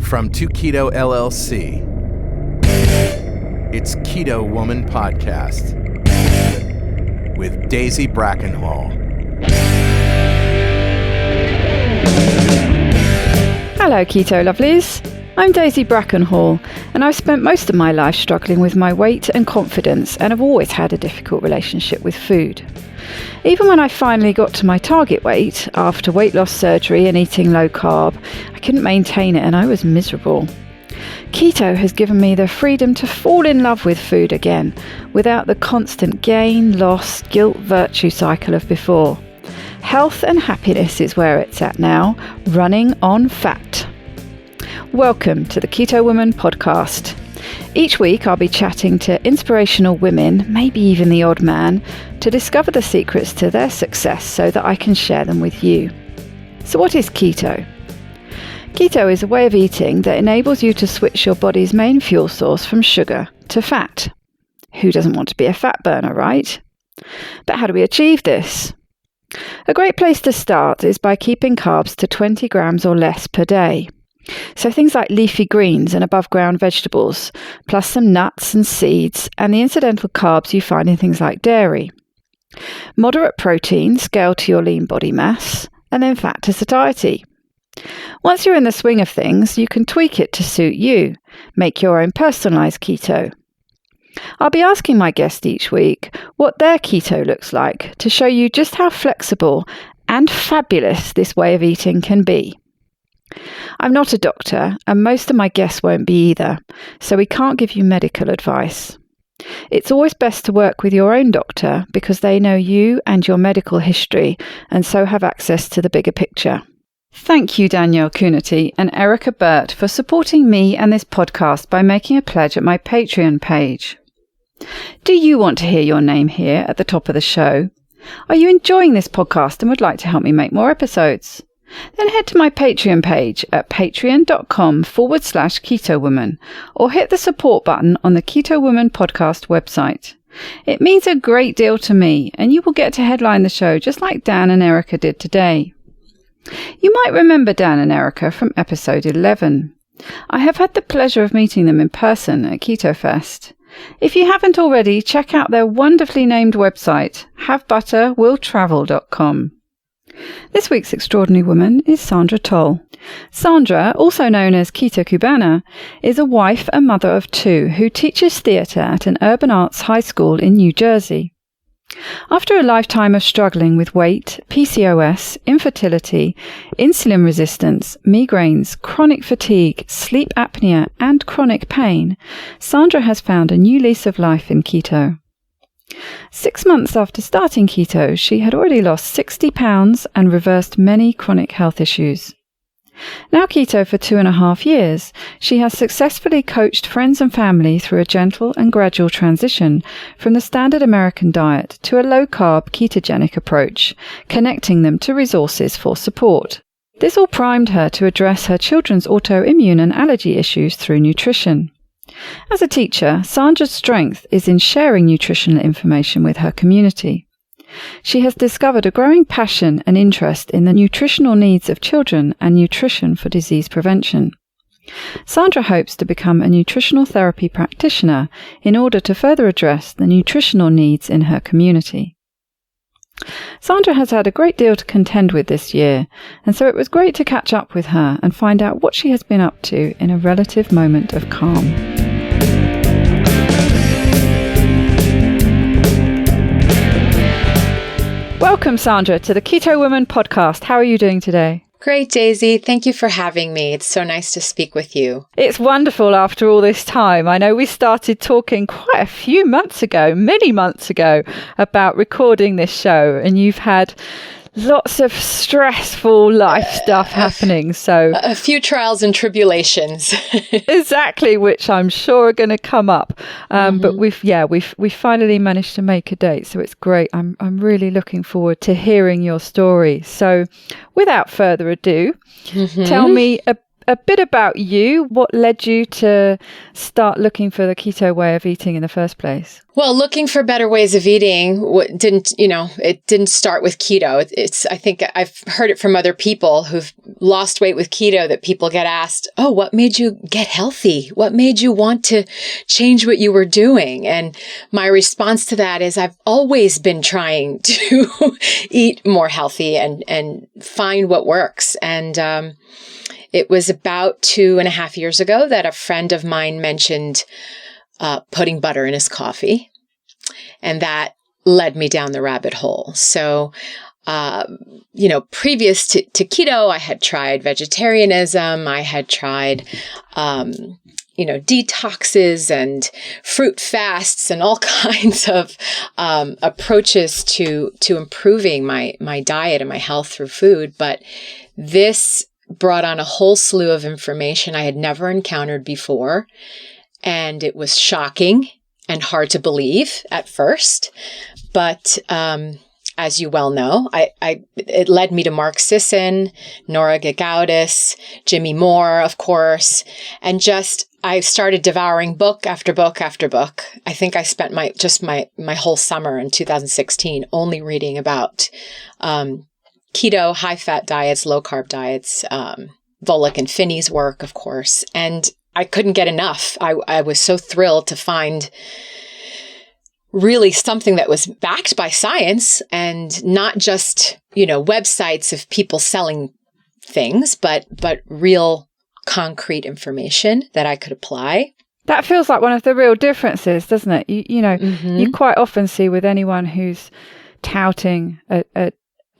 From To Keto LLC, it's Keto Woman Podcast with Daisy Brackenhall. Hello, Keto lovelies. I'm Daisy Brackenhall, and I've spent most of my life struggling with my weight and confidence, and have always had a difficult relationship with food. Even when I finally got to my target weight, after weight loss surgery and eating low carb, I couldn't maintain it and I was miserable. Keto has given me the freedom to fall in love with food again, without the constant gain, loss, guilt, virtue cycle of before. Health and happiness is where it's at now, running on fat. Welcome to the Keto Woman Podcast. Each week I'll be chatting to inspirational women, maybe even the odd man, to discover the secrets to their success so that I can share them with you. So what is keto? Keto is a way of eating that enables you to switch your body's main fuel source from sugar to fat. Who doesn't want to be a fat burner, right? But how do we achieve this? A great place to start is by keeping carbs to 20 grams or less per day. So things like leafy greens and above ground vegetables, plus some nuts and seeds, and the incidental carbs you find in things like dairy. Moderate protein scaled to your lean body mass, and then fat to satiety. Once you're in the swing of things, you can tweak it to suit you. Make your own personalised keto. I'll be asking my guest each week what their keto looks like to show you just how flexible and fabulous this way of eating can be. I'm not a doctor, and most of my guests won't be either, so we can't give you medical advice. It's always best to work with your own doctor because they know you and your medical history, and so have access to the bigger picture. Thank you, Danielle Coonerty and Erica Burt, for supporting me and this podcast by making a pledge at my Patreon page. Do you want to hear your name here at the top of the show? Are you enjoying this podcast and would like to help me make more episodes? Then head to my Patreon page at patreon.com/Keto Woman, or hit the support button on the Keto Woman podcast website. It means a great deal to me, and you will get to headline the show just like Dan and Erica did today. You might remember Dan and Erica from episode 11. I have had the pleasure of meeting them in person at Keto Fest. If you haven't already, check out their wonderfully named website, havebutterwilltravel.com. This week's extraordinary woman is Sandra Toll. Sandra, also known as Keto Cubana, is a wife and mother of two who teaches theatre at an urban arts high school in New Jersey. After a lifetime of struggling with weight, PCOS, infertility, insulin resistance, migraines, chronic fatigue, sleep apnea, and chronic pain, Sandra has found a new lease of life in keto. 6 months after starting keto, she had already lost 60 pounds and reversed many chronic health issues. Now keto for 2.5 years, she has successfully coached friends and family through a gentle and gradual transition from the standard American diet to a low-carb ketogenic approach, connecting them to resources for support. This all primed her to address her children's autoimmune and allergy issues through nutrition. As a teacher, Sandra's strength is in sharing nutritional information with her community. She has discovered a growing passion and interest in the nutritional needs of children and nutrition for disease prevention. Sandra hopes to become a nutritional therapy practitioner in order to further address the nutritional needs in her community. Sandra has had a great deal to contend with this year, and so it was great to catch up with her and find out what she has been up to in a relative moment of calm. Welcome, Sandra, to the Keto Woman Podcast. How are you doing today? Great, Daisy. Thank you for having me. It's so nice to speak with you. It's wonderful after all this time. I know we started talking quite a few months ago, many months ago, about recording this show, and you've had lots of stressful life stuff happening. So a few trials and tribulations. Exactly, which I'm sure are going to come up. But we've finally managed to make a date, so it's great. I'm really looking forward to hearing your story. So, without further ado, tell me a bit about you. What led you to start looking for the keto way of eating in the first place? Well, looking for better ways of eating it didn't start with keto. I think I've heard it from other people who've lost weight with keto, that people get asked, oh, what made you get healthy? What made you want to change what you were doing? And my response to that is I've always been trying to eat more healthy and find what works. And it was about 2.5 years ago that a friend of mine mentioned putting butter in his coffee. And that led me down the rabbit hole. So, previous to keto, I had tried vegetarianism. I had tried, detoxes and fruit fasts and all kinds of approaches to improving my diet and my health through food. But this brought on a whole slew of information I had never encountered before. And it was shocking and hard to believe at first. But as you well know, it led me to Mark Sisson, Nora Gagaudis, Jimmy Moore, of course. And I started devouring book after book after book. I think I spent my whole summer in 2016 only reading about keto, high-fat diets, low-carb diets, Volek and Finney's work, of course. And I couldn't get enough. I was so thrilled to find really something that was backed by science and not just, websites of people selling things, but real concrete information that I could apply. That feels like one of the real differences, doesn't it? You quite often see with anyone who's touting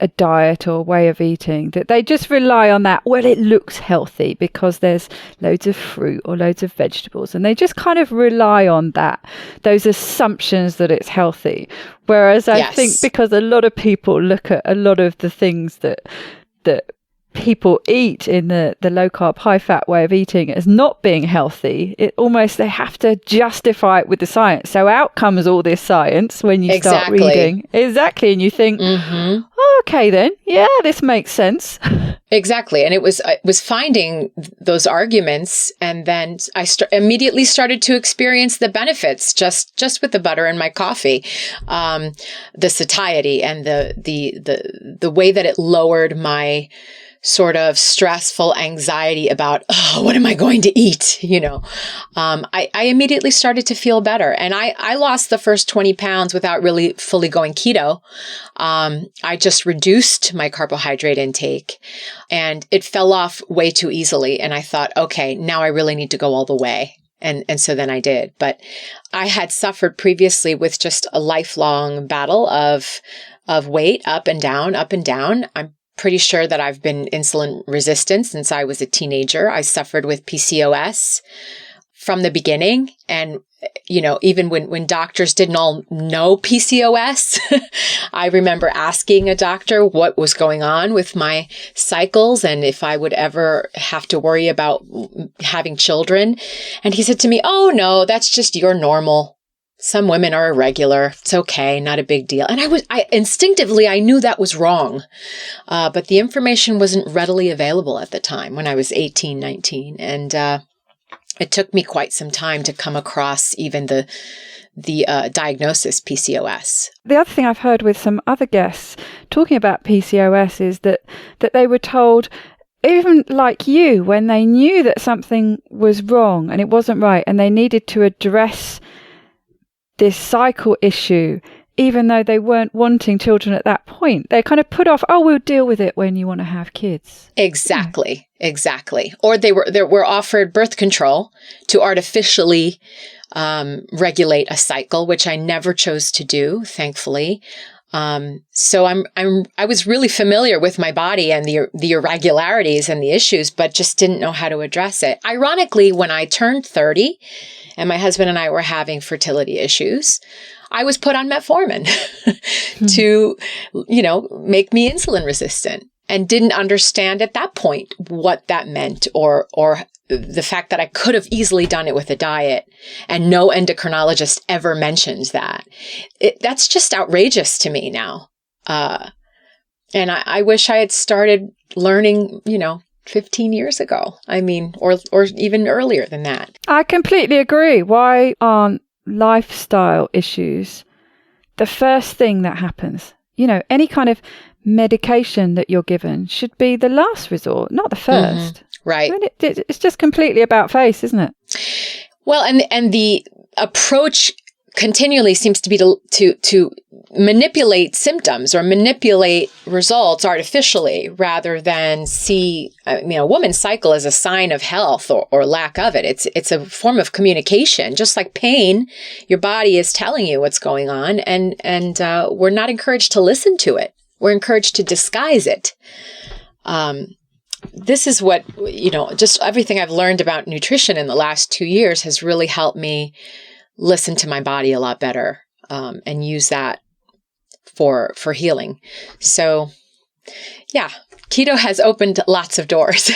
a diet or way of eating that they just rely on that. Well, it looks healthy because there's loads of fruit or loads of vegetables, and they just kind of rely on those assumptions that it's healthy. Whereas I think because a lot of people look at a lot of the things that people eat in the low carb, high fat way of eating as not being healthy, they have to justify it with the science. So out comes all this science when you start reading. Exactly. And you think, okay, then, yeah, this makes sense. Exactly. And it was finding those arguments. And then I immediately started to experience the benefits just with the butter in my coffee, the satiety and the way that it lowered my sort of stressful anxiety about, what am I going to eat? I immediately started to feel better. And I lost the first 20 pounds without really fully going keto. I just reduced my carbohydrate intake and it fell off way too easily. And I thought, okay, now I really need to go all the way. And so then I did. But I had suffered previously with just a lifelong battle of weight up and down, up and down. I'm pretty sure that I've been insulin resistant since I was a teenager. I suffered with PCOS from the beginning. And, even when doctors didn't all know PCOS, I remember asking a doctor what was going on with my cycles and if I would ever have to worry about having children. And he said to me, oh, no, that's just your normal. Some women are irregular. It's okay. Not a big deal. And I instinctively, I knew that was wrong. But the information wasn't readily available at the time when I was 18, 19. And, it took me quite some time to come across even the diagnosis PCOS. The other thing I've heard with some other guests talking about PCOS is that they were told, even like you, when they knew that something was wrong and it wasn't right and they needed to address this cycle issue, even though they weren't wanting children at that point, they kind of put off, we'll deal with it when you want to have kids. Exactly. Or they were offered birth control to artificially regulate a cycle, which I never chose to do, thankfully. So I was really familiar with my body and the irregularities and the issues, but just didn't know how to address it. Ironically, when I turned 30 and my husband and I were having fertility issues, I was put on metformin to, make me insulin resistant, and didn't understand at that point what that meant or the fact that I could have easily done it with a diet, and no endocrinologist ever mentions that. That's just outrageous to me now. And I wish I had started learning, 15 years ago. I mean, or even earlier than that. I completely agree. Why aren't lifestyle issues the first thing that happens? You know, any kind of medication that you're given should be the last resort, not the first. Mm-hmm. Right. I mean, it's just completely about face, isn't it? Well, and the approach continually seems to be to manipulate symptoms or manipulate results artificially rather than see, a woman's cycle as a sign of health or lack of it. It's a form of communication, just like pain. Your body is telling you what's going on, and we're not encouraged to listen to it. We're encouraged to disguise it. This is what, just everything I've learned about nutrition in the last 2 years has really helped me listen to my body a lot better, and use that for healing. So, yeah, keto has opened lots of doors.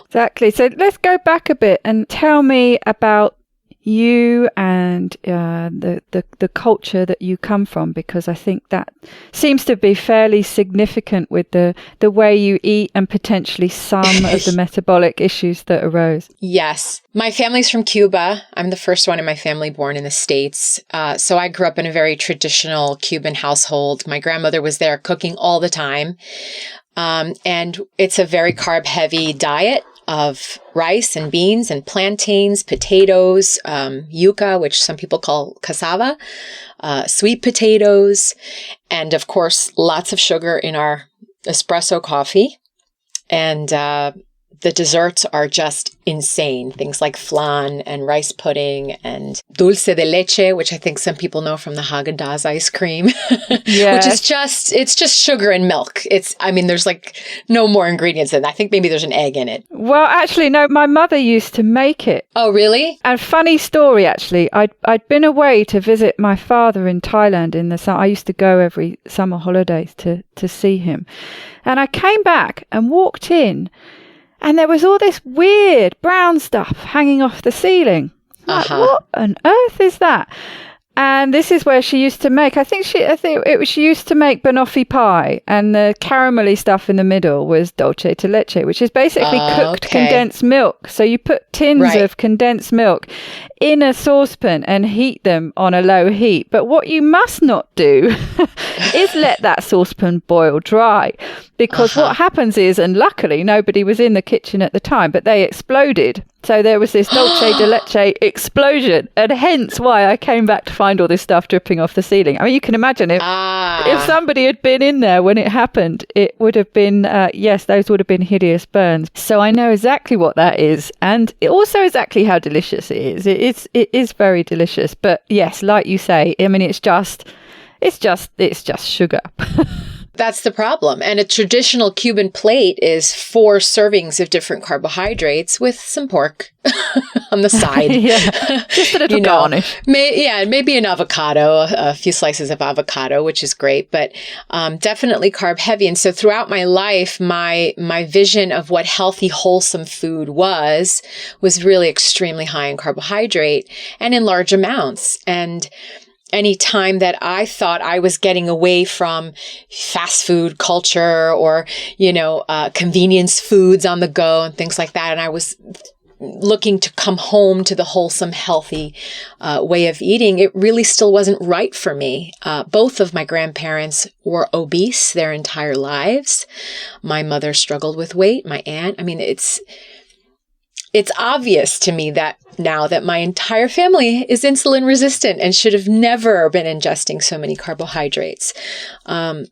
Exactly. So let's go back a bit and tell me about you and the culture that you come from, because I think that seems to be fairly significant with the way you eat and potentially some of the metabolic issues that arose. Yes. My family's from Cuba. I'm the first one in my family born in the States. So I grew up in a very traditional Cuban household. My grandmother was there cooking all the time. And it's a very carb-heavy diet of rice and beans and plantains, potatoes, yuca, which some people call cassava, sweet potatoes, and of course, lots of sugar in our espresso coffee. And the desserts are just insane. Things like flan and rice pudding and dulce de leche, which I think some people know from the Haagen-Dazs ice cream, Yes. which is it's just sugar and milk. There's like no more ingredients than that. I think maybe there's an egg in it. Well, actually, no, my mother used to make it. Oh, really? And funny story, actually, I'd been away to visit my father in Thailand in the summer. I used to go every summer holidays to see him. And I came back and walked in, and there was all this weird brown stuff hanging off the ceiling. Like, what on earth is that? And this is where she used to make, she used to make banoffee pie, and the caramelly stuff in the middle was dulce de leche, which is basically cooked condensed milk. So you put tins of condensed milk in a saucepan and heat them on a low heat. But what you must not do is let that saucepan boil dry, because what happens is, and luckily nobody was in the kitchen at the time, but they exploded. So there was this dulce de leche explosion, and hence why I came back to find all this stuff dripping off the ceiling. I mean, you can imagine if somebody had been in there when it happened, it would have been, those would have been hideous burns. So I know exactly what that is, and also exactly how delicious it is. It is very delicious. But yes, like you say, I mean, it's just sugar. That's the problem. And a traditional Cuban plate is 4 servings of different carbohydrates with some pork on the side. Just a little garnish. Maybe an avocado, a few slices of avocado, which is great, but definitely carb heavy. And so throughout my life, my vision of what healthy, wholesome food was really extremely high in carbohydrate and in large amounts. And any time that I thought I was getting away from fast food culture or, convenience foods on the go and things like that, and I was looking to come home to the wholesome, healthy way of eating, it really still wasn't right for me. Both of my grandparents were obese their entire lives. My mother struggled with weight. My aunt, it's obvious to me that now that my entire family is insulin resistant and should have never been ingesting so many carbohydrates. I'm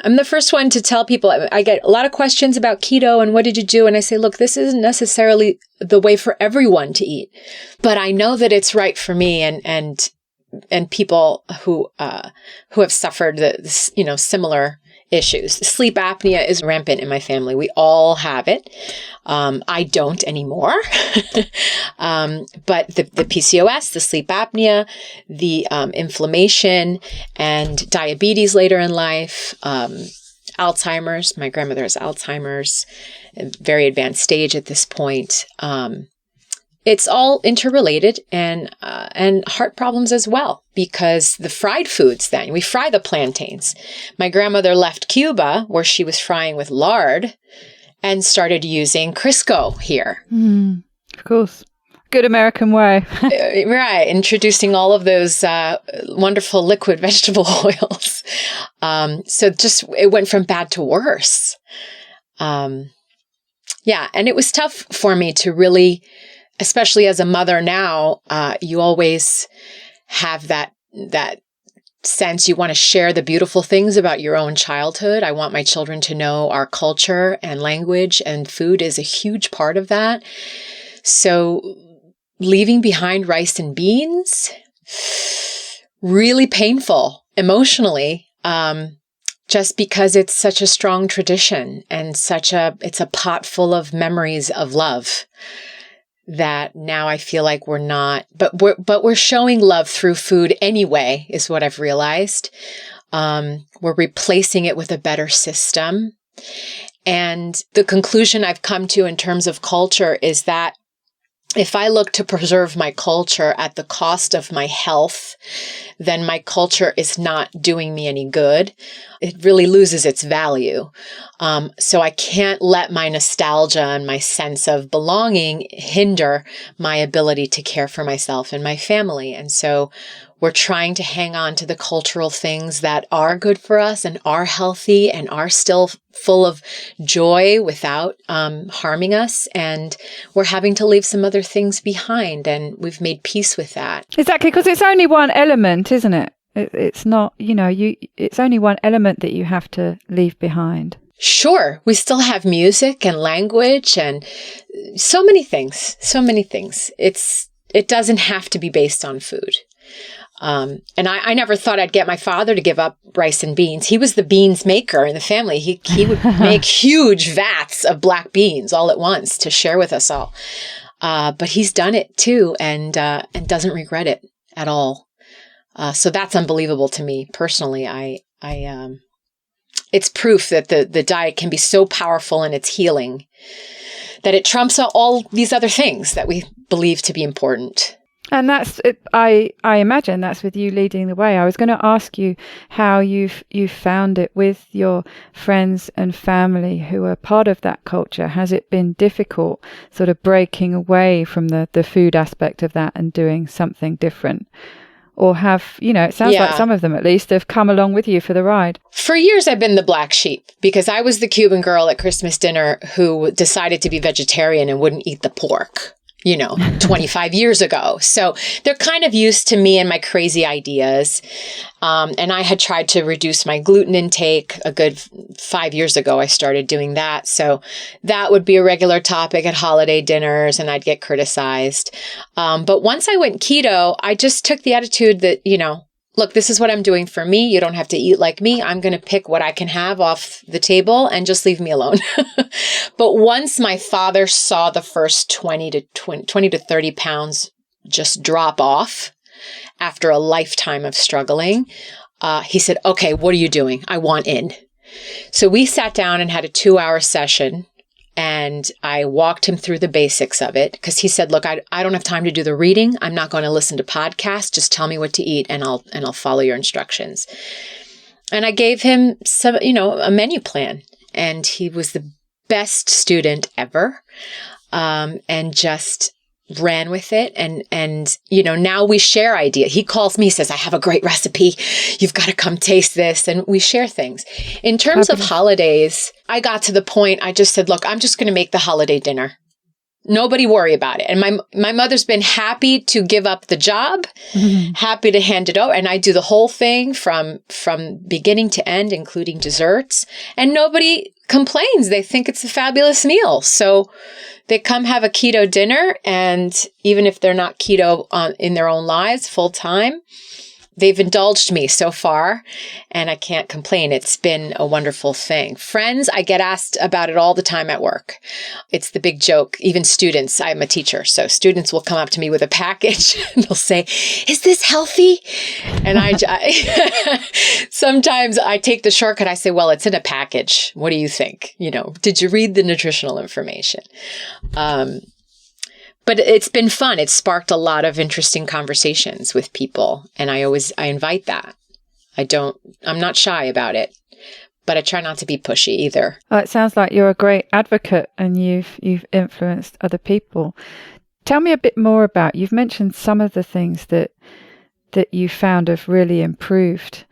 the first one to tell people, I get a lot of questions about keto and what did you do? And I say, look, this isn't necessarily the way for everyone to eat, but I know that it's right for me and people who have suffered similar issues. Sleep apnea is rampant in my family. We all have it. I don't anymore. But the PCOS, the sleep apnea, the inflammation and diabetes later in life, Alzheimer's. My grandmother has Alzheimer's, a very advanced stage at this point. It's all interrelated and heart problems as well, because the fried foods then, we fry the plantains. My grandmother left Cuba where she was frying with lard and started using Crisco here. Of course. Good American way. Right. Introducing all of those wonderful liquid vegetable oils. So just it went from bad to worse. Yeah. And it was tough for me to really, especially as a mother now, you always have that sense you want to share the beautiful things about your own childhood. I want my children to know our culture and language, and food is a huge part of that. So leaving behind rice and beans, really painful emotionally, just because it's such a strong tradition and it's a pot full of memories of love that now I feel like we're not, but we're showing love through food anyway, is what I've realized. We're replacing it with a better system. And the conclusion I've come to in terms of culture is that if I look to preserve my culture at the cost of my health, then my culture is not doing me any good. It really loses its value. So I can't let my nostalgia and my sense of belonging hinder my ability to care for myself and my family. And so we're trying to hang on to the cultural things that are good for us and are healthy and are still full of joy without harming us. And we're having to leave some other things behind. And we've made peace with that. Exactly, because it's only one element, isn't it? It's not, it's only one element that you have to leave behind. Sure. We still have music and language and so many things. It doesn't have to be based on food. And I never thought I'd get my father to give up rice and beans. He was the beans maker in the family. He would make huge vats of black beans all at once to share with us all. But he's done it too and doesn't regret it at all. So that's unbelievable to me personally. It's proof that the diet can be so powerful in its healing that it trumps all these other things that we believe to be important. And that's it. I imagine that's with you leading the way. I was going to ask you how you've found it with your friends and family who are part of that culture. Has it been difficult sort of breaking away from the food aspect of that and doing something different? Or have, it sounds like some of them at least have come along with you for the ride. For years, I've been the black sheep because I was the Cuban girl at Christmas dinner who decided to be vegetarian and wouldn't eat the pork. 25 years ago. So they're kind of used to me and my crazy ideas. And I had tried to reduce my gluten intake a good 5 years ago. I started doing that. So that would be a regular topic at holiday dinners and I'd get criticized. But once I went keto, I just took the attitude that, look, this is what I'm doing for me. You don't have to eat like me. I'm going to pick what I can have off the table and just leave me alone. But once my father saw the first 20 to 30 pounds just drop off after a lifetime of struggling, he said, okay, what are you doing? I want in. So we sat down and had a 2-hour session. And I walked him through the basics of it because he said, look, I don't have time to do the reading. I'm not going to listen to podcasts. Just tell me what to eat and I'll follow your instructions. And I gave him some, a menu plan, and he was the best student ever. And just ran with it. And now we share ideas. He calls me, says, I have a great recipe. You've got to come taste this. And we share things. In terms of holidays, I got to the point, I just said, look, I'm just going to make the holiday dinner. Nobody worry about it. And my mother's been happy to give up the job, happy to hand it over. And I do the whole thing from beginning to end, including desserts. And nobody complains. They think it's a fabulous meal. So they come have a keto dinner. And even if they're not keto in their own lives full time, they've indulged me so far, and I can't complain. It's been a wonderful thing. Friends, I get asked about it all the time at work. It's the big joke. Even students, I'm a teacher, so students will come up to me with a package and they'll say, is this healthy? And I sometimes I take the shortcut. I say, well, it's in a package. What do you think? Did you read the nutritional information? But it's been fun. It's sparked a lot of interesting conversations with people. And I invite that. I'm not shy about it. but I try not to be pushy either. Oh, it sounds like you're a great advocate and you've influenced other people. Tell me a bit more about, you've mentioned some of the things that you found have really improved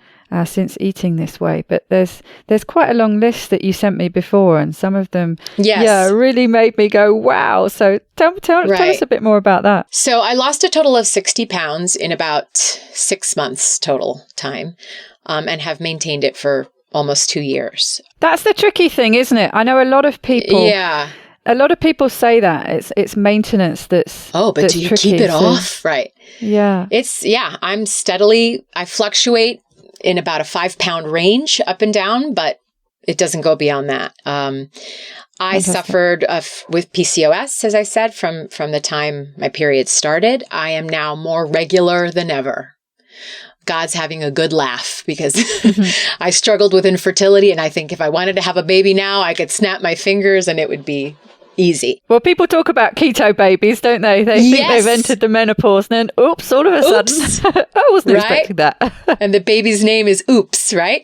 since eating this way, but there's quite a long list that you sent me before, and some of them really made me go wow. So tell us a bit more about that. So I lost a total of 60 pounds in about 6 months total time, and have maintained it for almost 2 years. That's the tricky thing, isn't it? I know a lot of people say that it's maintenance that's but do you tricky, keep it off? Right. Yeah. I fluctuate in about a 5-pound range up and down, but it doesn't go beyond that. I suffered with PCOS, as I said, from the time my period started. I am now more regular than ever. God's having a good laugh because I struggled with infertility, and I think if I wanted to have a baby now, I could snap my fingers and it would be easy. Well, people talk about keto babies, don't they? They think they've entered the menopause, and then oops, all of a sudden, I wasn't expecting that. And the baby's name is Oops, right?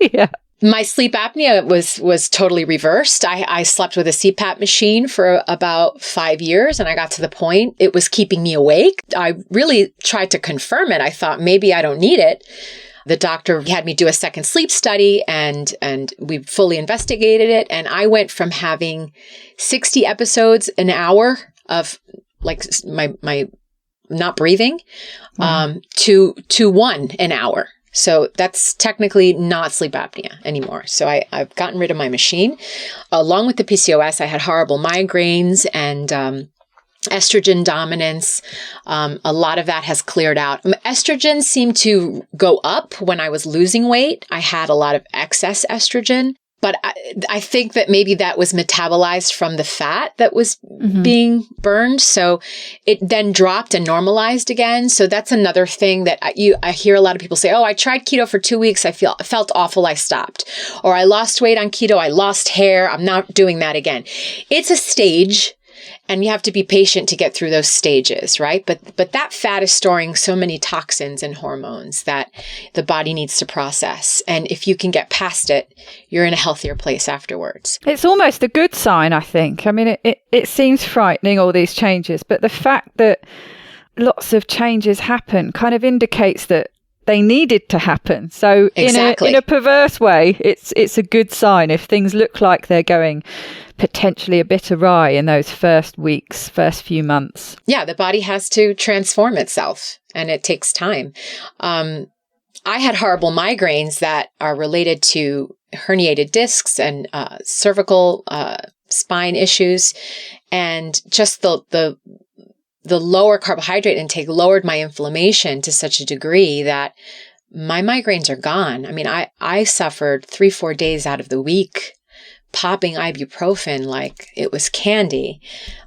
Yeah. My sleep apnea was totally reversed. I slept with a CPAP machine for about 5 years, and I got to the point it was keeping me awake. I really tried to confirm it. I thought maybe I don't need it. The doctor had me do a second sleep study, and we fully investigated it. And I went from having 60 episodes an hour of like my not breathing, to 1 an hour. So that's technically not sleep apnea anymore. So I've gotten rid of my machine. Along with the PCOS, I had horrible migraines and estrogen dominance. A lot of that has cleared out. Estrogen seemed to go up when I was losing weight. I had a lot of excess estrogen, but I think that maybe that was metabolized from the fat that was being burned. So it then dropped and normalized again. So that's another thing that I hear a lot of people say, oh, I tried keto for 2 weeks. I felt awful. I stopped. Or I lost weight on keto. I lost hair. I'm not doing that again. It's a stage. And you have to be patient to get through those stages, right? But that fat is storing so many toxins and hormones that the body needs to process. And if you can get past it, you're in a healthier place afterwards. It's almost a good sign, I think. I mean, it seems frightening, all these changes, but the fact that lots of changes happen kind of indicates that they needed to happen. So in a perverse way, it's a good sign if things look like they're going potentially a bit awry in those first weeks, first few months. Yeah, the body has to transform itself, and it takes time. I had horrible migraines that are related to herniated discs and cervical spine issues, and just the lower carbohydrate intake lowered my inflammation to such a degree that my migraines are gone. I mean, I suffered 3-4 days out of the week popping ibuprofen like it was candy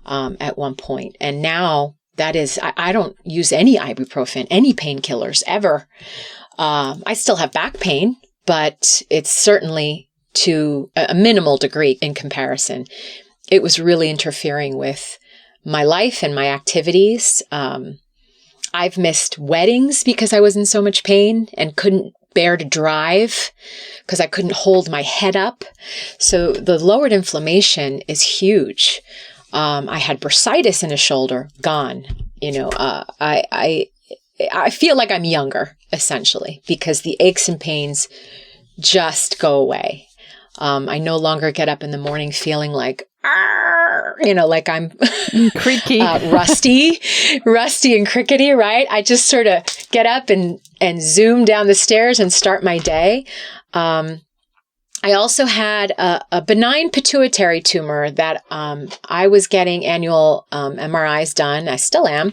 at one point. And now that is, I don't use any ibuprofen, any painkillers ever. I still have back pain, but it's certainly to a minimal degree in comparison. It was really interfering with my life and my activities. I've missed weddings because I was in so much pain and couldn't bear to drive because I couldn't hold my head up. So the lowered inflammation is huge. I had bursitis in a shoulder, gone. You know, I feel like I'm younger, essentially, because the aches and pains just go away. I no longer get up in the morning feeling like, like I'm creaky, rusty and crickety, right? I just sort of get up and zoom down the stairs and start my day. I also had a benign pituitary tumor that I was getting annual MRIs done. I still am.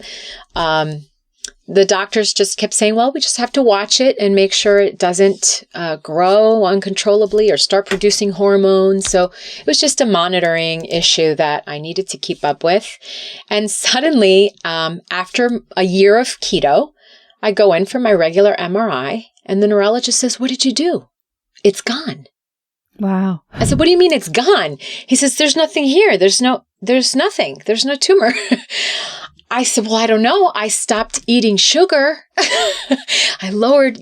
The doctors just kept saying, well, we just have to watch it and make sure it doesn't grow uncontrollably or start producing hormones. So it was just a monitoring issue that I needed to keep up with. And suddenly, after a year of keto, I go in for my regular MRI and the neurologist says, what did you do? It's gone. Wow. I said, what do you mean it's gone? He says, there's nothing here. There's nothing. There's no tumor. I said, well, I don't know. I stopped eating sugar. I lowered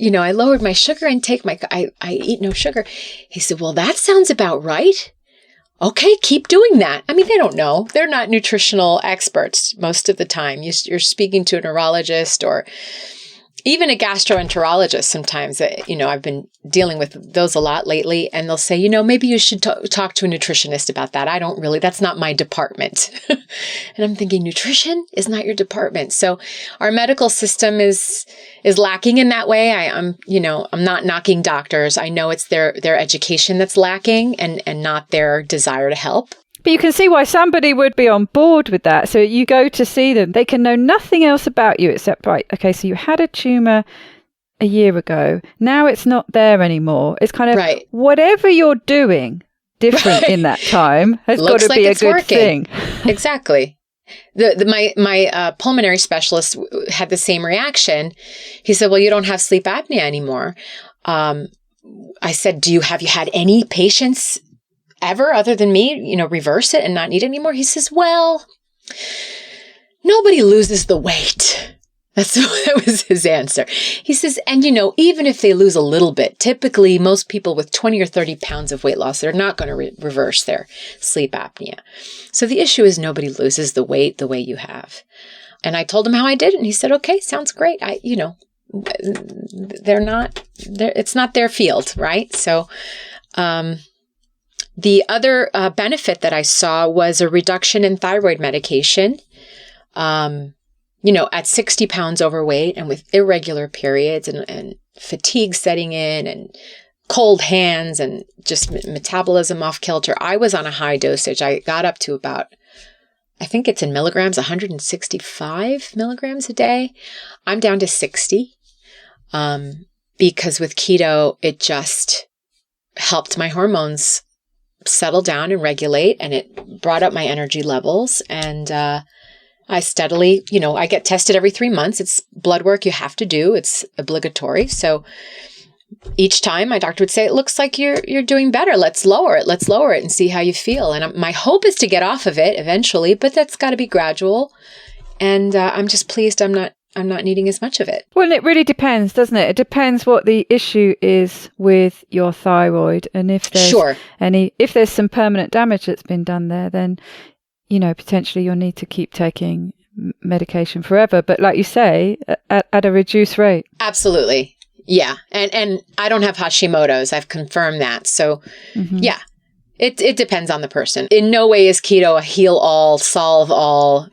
my sugar intake. I eat no sugar. He said, well, that sounds about right. Okay, keep doing that. I mean, they don't know. They're not nutritional experts most of the time. You're speaking to a neurologist or even a gastroenterologist sometimes. I've been dealing with those a lot lately, and they'll say, maybe you should talk to a nutritionist about that. That's not my department. And I'm thinking, nutrition is not your department. So our medical system is lacking in that way. I'm not knocking doctors. I know it's their education that's lacking and not their desire to help. But you can see why somebody would be on board with that. So you go to see them. They can know nothing else about you except, right, okay, so you had a tumor a year ago. Now it's not there anymore. It's kind of whatever you're doing different in that time has got to be a good thing. Exactly. My pulmonary specialist had the same reaction. He said, well, you don't have sleep apnea anymore. I said, have you had any patients ever other than me, reverse it and not need it anymore? He says, well, nobody loses the weight. That was his answer. He says, and even if they lose a little bit, typically most people with 20 or 30 pounds of weight loss, they're not going to reverse their sleep apnea. So the issue is nobody loses the weight the way you have. And I told him how I did it. And he said, okay, sounds great. It's not their field, right? So, the other benefit that I saw was a reduction in thyroid medication. At 60 pounds overweight and with irregular periods and fatigue setting in and cold hands and just metabolism off kilter, I was on a high dosage. I got up to about, I think it's in milligrams, 165 milligrams a day. I'm down to 60 because with keto, it just helped my hormones settle down and regulate, and it brought up my energy levels. And I steadily, I get tested every 3 months. It's blood work you have to do. It's obligatory. So each time my doctor would say, it looks like you're doing better. Let's lower it and see how you feel. And my hope is to get off of it eventually, but that's got to be gradual. And I'm just pleased I'm not needing as much of it. Well, it really depends, doesn't it? It depends what the issue is with your thyroid, and if there's if there's some permanent damage that's been done there, then potentially you'll need to keep taking medication forever. But like you say, at a reduced rate. Absolutely, yeah. And I don't have Hashimoto's. I've confirmed that. So, yeah. It depends on the person. In no way is keto a heal all, solve all.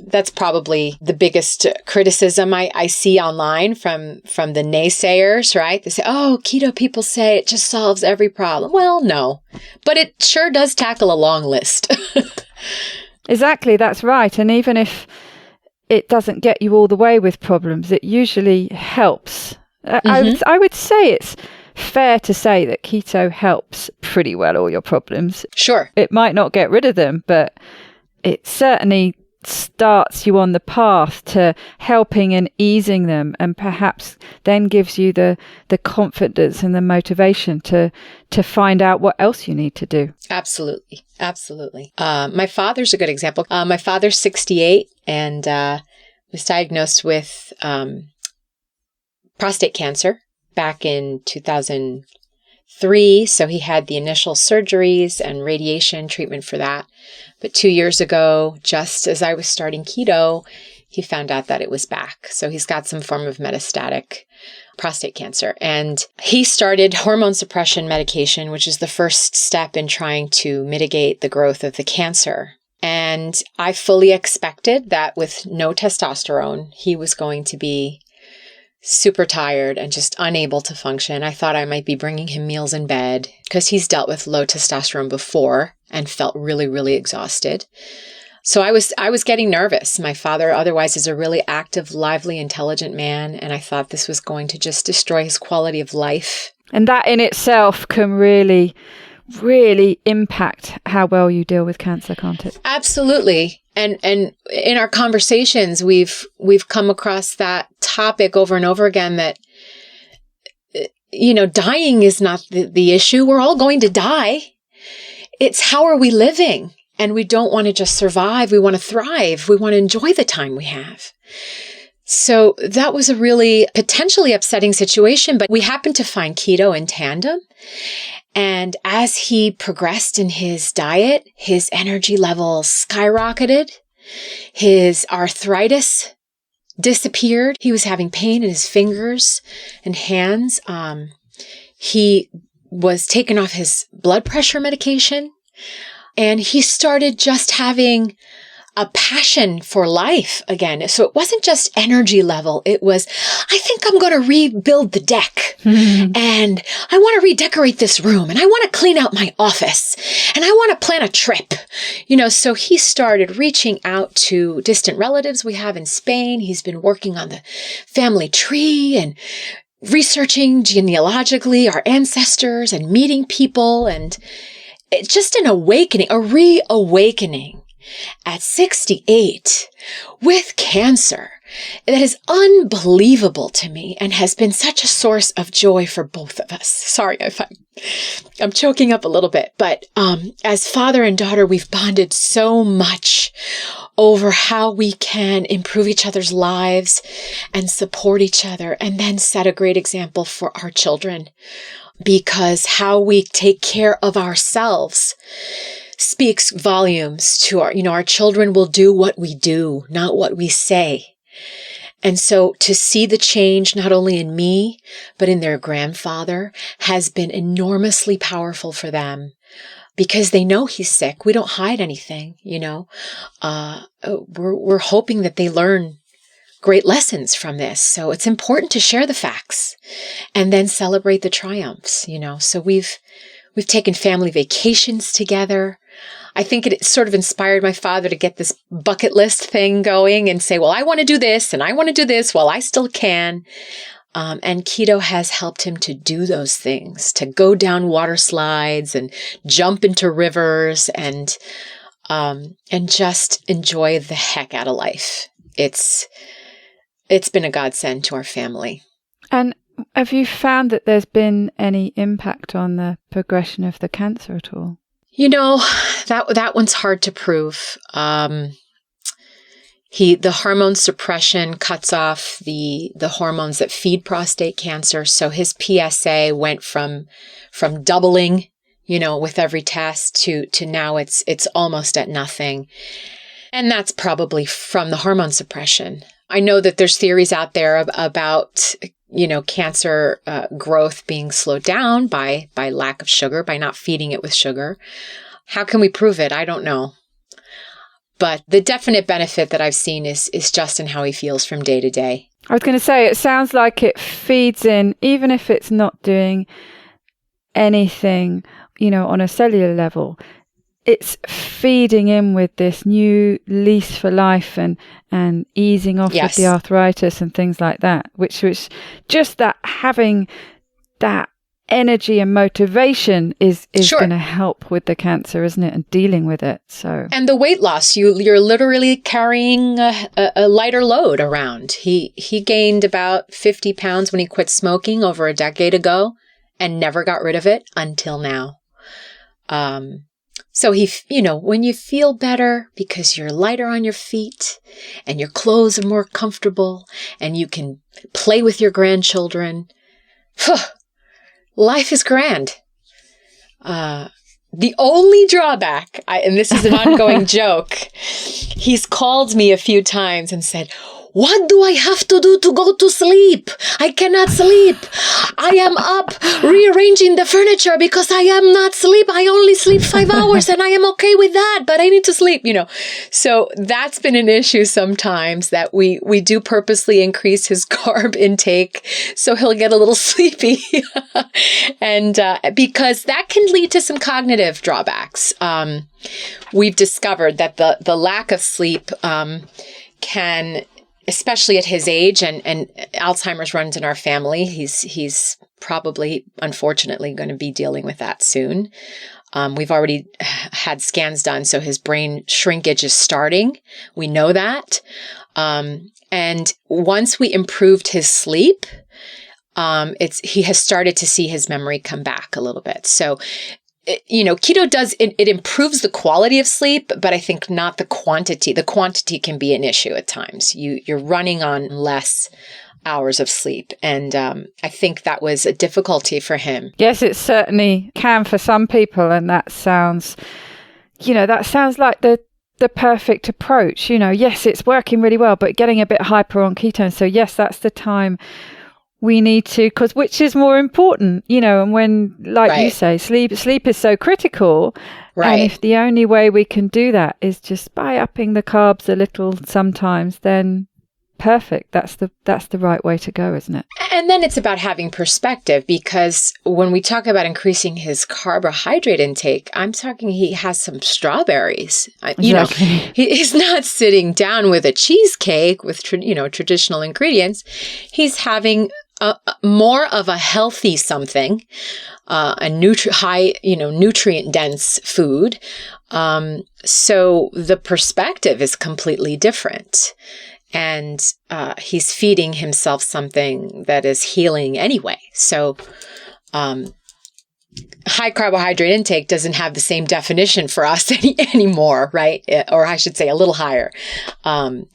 That's probably the biggest criticism I see online from the naysayers, right? They say, oh, keto people say it just solves every problem. Well, no, but it sure does tackle a long list. Exactly, that's right. And even if it doesn't get you all the way with problems, it usually helps. I would say it's fair to say that keto helps pretty well all your problems. Sure. It might not get rid of them, but it certainly starts you on the path to helping and easing them, and perhaps then gives you the confidence and the motivation to find out what else you need to do. Absolutely. My father's a good example. My father's 68 and was diagnosed with prostate cancer back in 2003. So he had the initial surgeries and radiation treatment for that. But 2 years ago, just as I was starting keto, he found out that it was back. So he's got some form of metastatic prostate cancer. And he started hormone suppression medication, which is the first step in trying to mitigate the growth of the cancer. And I fully expected that with no testosterone, he was going to be super tired and just unable to function. I thought I might be bringing him meals in bed because he's dealt with low testosterone before and felt really, really exhausted. So I was getting nervous. My father otherwise is a really active, lively, intelligent man. And I thought this was going to just destroy his quality of life. And that in itself can really, really impact how well you deal with cancer, can't it? Absolutely. And in our conversations, we've come across that topic over and over again that, dying is not the issue. We're all going to die. It's how are we living? And we don't want to just survive. We want to thrive. We want to enjoy the time we have. So that was a really potentially upsetting situation, but we happened to find keto in tandem. And as he progressed in his diet, his energy levels skyrocketed. His arthritis disappeared. He was having pain in his fingers and hands. He was taken off his blood pressure medication, and he started just having a passion for life again. So it wasn't just energy level. It was, I think I'm going to rebuild the deck and I want to redecorate this room and I want to clean out my office and I want to plan a trip. So he started reaching out to distant relatives we have in Spain. He's been working on the family tree and researching genealogically our ancestors and meeting people, and it's just an awakening, a reawakening at 68 with cancer that is unbelievable to me and has been such a source of joy for both of us. Sorry if I'm choking up a little bit, but as father and daughter, we've bonded so much over how we can improve each other's lives and support each other, and then set a great example for our children, because how we take care of ourselves speaks volumes to our children will do what we do, not what we say. And so to see the change, not only in me, but in their grandfather, has been enormously powerful for them, because they know he's sick. We don't hide anything, we're hoping that they learn great lessons from this. So it's important to share the facts and then celebrate the triumphs, So we've taken family vacations together. I think it sort of inspired my father to get this bucket list thing going and say, well, I want to do this and I want to do this while I still can. And keto has helped him to do those things, to go down water slides and jump into rivers and just enjoy the heck out of life. It's been a godsend to our family. And have you found that there's been any impact on the progression of the cancer at all? That one's hard to prove. The hormone suppression cuts off the hormones that feed prostate cancer. So his PSA went from doubling, with every test to now it's almost at nothing. And that's probably from the hormone suppression. I know that there's theories out there about cancer growth being slowed down by lack of sugar, by not feeding it with sugar. How can we prove it? I don't know. But the definite benefit that I've seen is just in how he feels from day to day. I was going to say, it sounds like it feeds in, even if it's not doing anything, on a cellular level. It's feeding in with this new lease for life and easing off of the arthritis and things like that, which just that having that energy and motivation is going to help with the cancer, isn't it? And dealing with it. So, and the weight loss, you're literally carrying a lighter load around. He gained about 50 pounds when he quit smoking over a decade ago and never got rid of it until now. So when you feel better because you're lighter on your feet and your clothes are more comfortable and you can play with your grandchildren, life is grand. The only drawback, and this is an ongoing joke, he's called me a few times and said, what do I have to do to go to sleep? I cannot sleep. I am up rearranging the furniture because I am not sleep. I only sleep 5 hours and I am okay with that, but I need to sleep, So that's been an issue sometimes, that we do purposely increase his carb intake so he'll get a little sleepy. And because that can lead to some cognitive drawbacks. We've discovered that the lack of sleep can, especially at his age, and Alzheimer's runs in our family. He's probably, unfortunately, going to be dealing with that soon. We've already had scans done, so his brain shrinkage is starting. We know that. And once we improved his sleep, he has started to see his memory come back a little bit. So keto does, it improves the quality of sleep, but I think not the quantity. The quantity can be an issue at times. You're running on less hours of sleep. And I think that was a difficulty for him. Yes, it certainly can for some people. And that sounds like the perfect approach. Yes, it's working really well, but getting a bit hyper on ketones. So yes, that's the time we need to, because which is more important, and when, like you say, sleep is so critical. Right. And if the only way we can do that is just by upping the carbs a little sometimes, then perfect. That's the right way to go, isn't it? And then it's about having perspective, because when we talk about increasing his carbohydrate intake, I'm talking he has some strawberries. Exactly. He's not sitting down with a cheesecake with traditional ingredients. He's having more of a healthy something, a nutrient dense food. So the perspective is completely different. And he's feeding himself something that is healing anyway. So high carbohydrate intake doesn't have the same definition for us anymore, right? Or I should say a little higher. And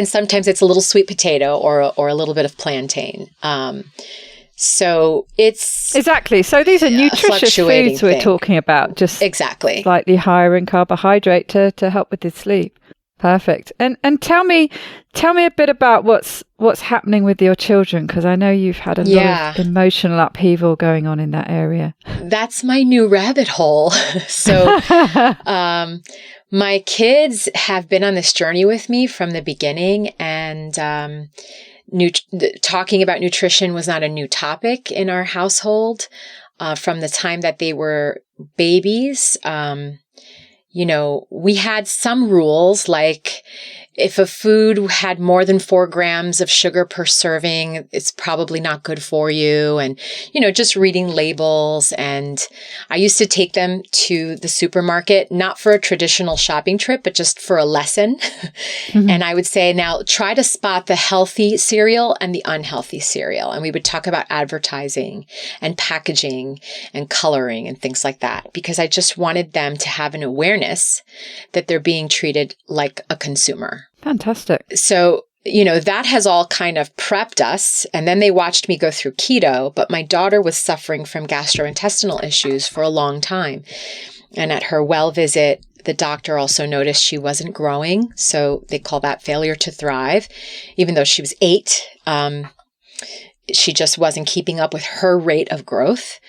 sometimes it's a little sweet potato or a little bit of plantain. So it's... Exactly. So these are nutritious foods we're talking about, just exactly slightly higher in carbohydrate to help with his sleep. Perfect. And tell me a bit about what's happening with your children, because I know you've had a lot of emotional upheaval going on in that area. That's my new rabbit hole. So my kids have been on this journey with me from the beginning, and talking about nutrition was not a new topic in our household from the time that they were babies. We had some rules, like if a food had more than 4 grams of sugar per serving, it's probably not good for you. And, just reading labels. And I used to take them to the supermarket, not for a traditional shopping trip, but just for a lesson. Mm-hmm. And I would say, now try to spot the healthy cereal and the unhealthy cereal. And we would talk about advertising and packaging and coloring and things like that, because I just wanted them to have an awareness that they're being treated like a consumer. Fantastic. So, that has all kind of prepped us. And then they watched me go through keto, but my daughter was suffering from gastrointestinal issues for a long time. And at her well visit, the doctor also noticed she wasn't growing. So they call that failure to thrive. Even though she was 8, she just wasn't keeping up with her rate of growth.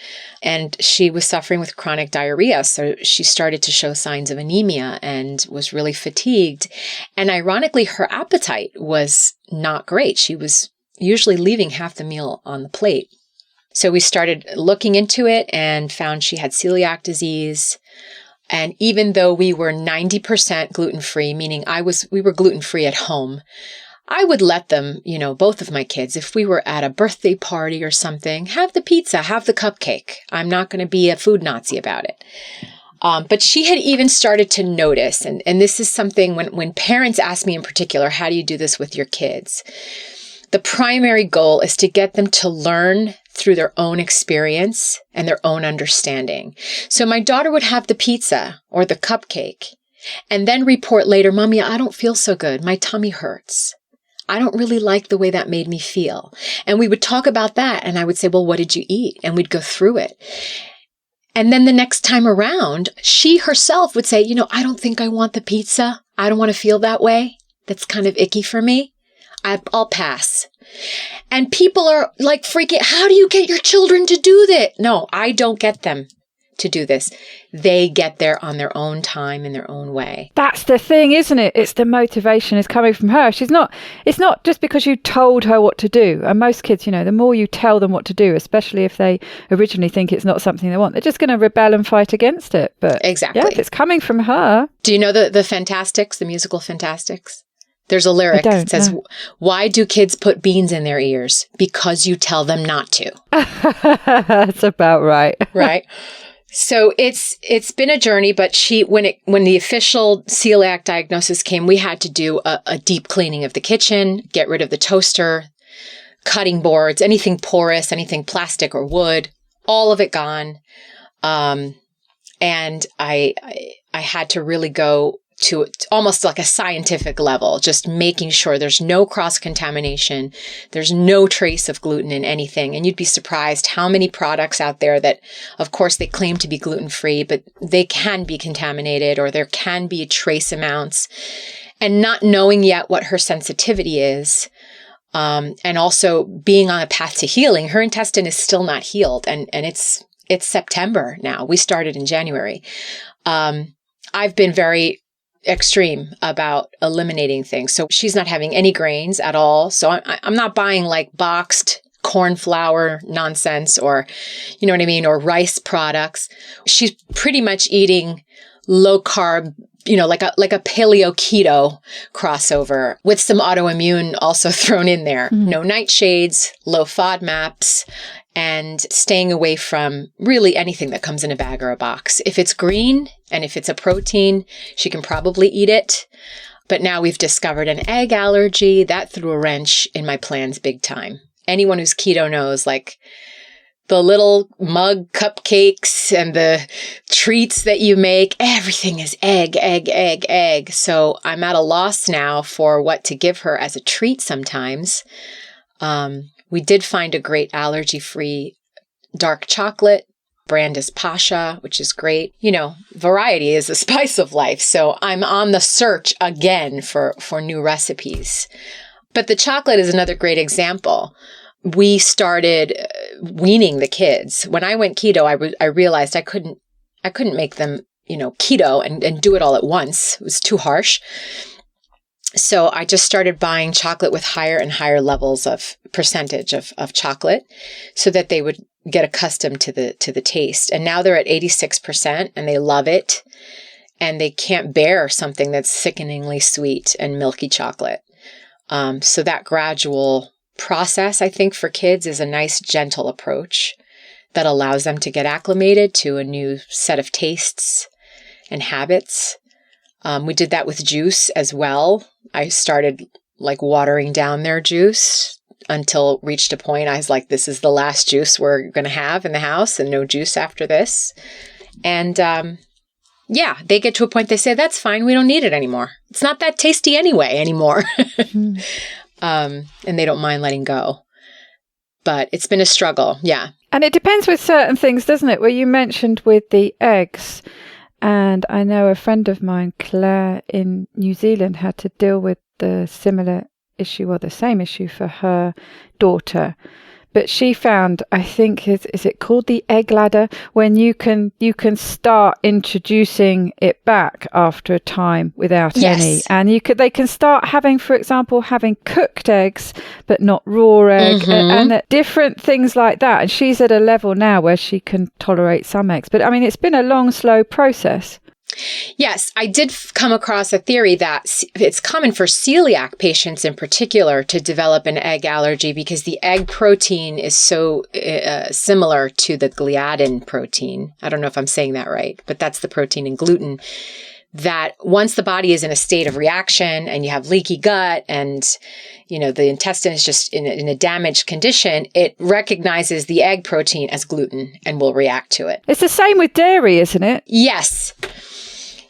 And she was suffering with chronic diarrhea. So she started to show signs of anemia and was really fatigued. And ironically, her appetite was not great. She was usually leaving half the meal on the plate. So we started looking into it and found she had celiac disease. And even though we were 90% gluten-free, meaning we were gluten-free at home, I would let them, both of my kids, if we were at a birthday party or something, have the pizza, have the cupcake. I'm not going to be a food Nazi about it. But she had even started to notice, and this is something when parents ask me in particular, how do you do this with your kids? The primary goal is to get them to learn through their own experience and their own understanding. So my daughter would have the pizza or the cupcake and then report later, Mommy, I don't feel so good. My tummy hurts. I don't really like the way that made me feel. And we would talk about that. And I would say, well, what did you eat? And we'd go through it. And then the next time around, she herself would say, I don't think I want the pizza. I don't want to feel that way. That's kind of icky for me. I'll pass. And people are like freaking, how do you get your children to do that? No, I don't get them to do this. They get there on their own time in their own way. That's the thing, isn't it? It's the motivation is coming from her. It's not just because you told her what to do. And most kids, the more you tell them what to do, especially if they originally think it's not something they want, they're just going to rebel and fight against it. But exactly. Yeah, if it's coming from her. Do you know the Fantastics, the musical Fantastics? There's a lyric that says, why do kids put beans in their ears? Because you tell them not to. That's about right. Right. So it's been a journey, but when the official celiac diagnosis came, we had to do a deep cleaning of the kitchen, get rid of the toaster, cutting boards, anything porous, anything plastic or wood, all of it gone. And I had to really go to almost like a scientific level, just making sure there's no cross-contamination, there's no trace of gluten in anything. And you'd be surprised how many products out there that, of course, they claim to be gluten-free, but they can be contaminated or there can be trace amounts. And not knowing yet what her sensitivity is, and also being on a path to healing, her intestine is still not healed. And it's September now. We started in January. I've been very extreme about eliminating things. So she's not having any grains at all. So I'm not buying like boxed corn flour nonsense or, you know what I mean, or rice products. She's pretty much eating low carb, like a paleo keto crossover with some autoimmune also thrown in there. Mm-hmm. No nightshades, low FODMAPs, and staying away from really anything that comes in a bag or a box. If it's green and if it's a protein, she can probably eat it. But now we've discovered an egg allergy. That threw a wrench in my plans big time. Anyone who's keto knows, like, the little mug cupcakes and the treats that you make, everything is egg, egg, egg, egg. So I'm at a loss now for what to give her as a treat sometimes. We did find a great allergy-free dark chocolate. Brand is Pasha, which is great. Variety is the spice of life. So I'm on the search again for new recipes. But the chocolate is another great example. We started weaning the kids. When I went keto, I realized I couldn't make them, keto and do it all at once. It was too harsh. So I just started buying chocolate with higher and higher levels of percentage of chocolate so that they would get accustomed to the taste. And now they're at 86% and they love it. And they can't bear something that's sickeningly sweet and milky chocolate. So that gradual process, I think, for kids is a nice, gentle approach that allows them to get acclimated to a new set of tastes and habits. We did that with juice as well. I started watering down their juice until it reached a point I was like, this is the last juice we're going to have in the house and no juice after this. And they get to a point they say, that's fine. We don't need it anymore. It's not that tasty anymore. Mm-hmm. And they don't mind letting go. But it's been a struggle. Yeah. And it depends with certain things, doesn't it? Where you mentioned with the eggs. And I know a friend of mine, Claire, in New Zealand, had to deal with the similar issue or the same issue for her daughter. But she found, I think, is it called the egg ladder, when you can start introducing it back after a time without any, and they can start having, for example, having cooked eggs but not raw egg, mm-hmm. and different things like that. And she's at a level now where she can tolerate some eggs. But I mean, it's been a long, slow process. Yes, I did come across a theory that it's common for celiac patients in particular to develop an egg allergy because the egg protein is so similar to the gliadin protein. I don't know if I'm saying that right, but that's the protein in gluten. That once the body is in a state of reaction and you have leaky gut and, the intestine is just in a damaged condition, it recognizes the egg protein as gluten and will react to it. It's the same with dairy, isn't it? Yes.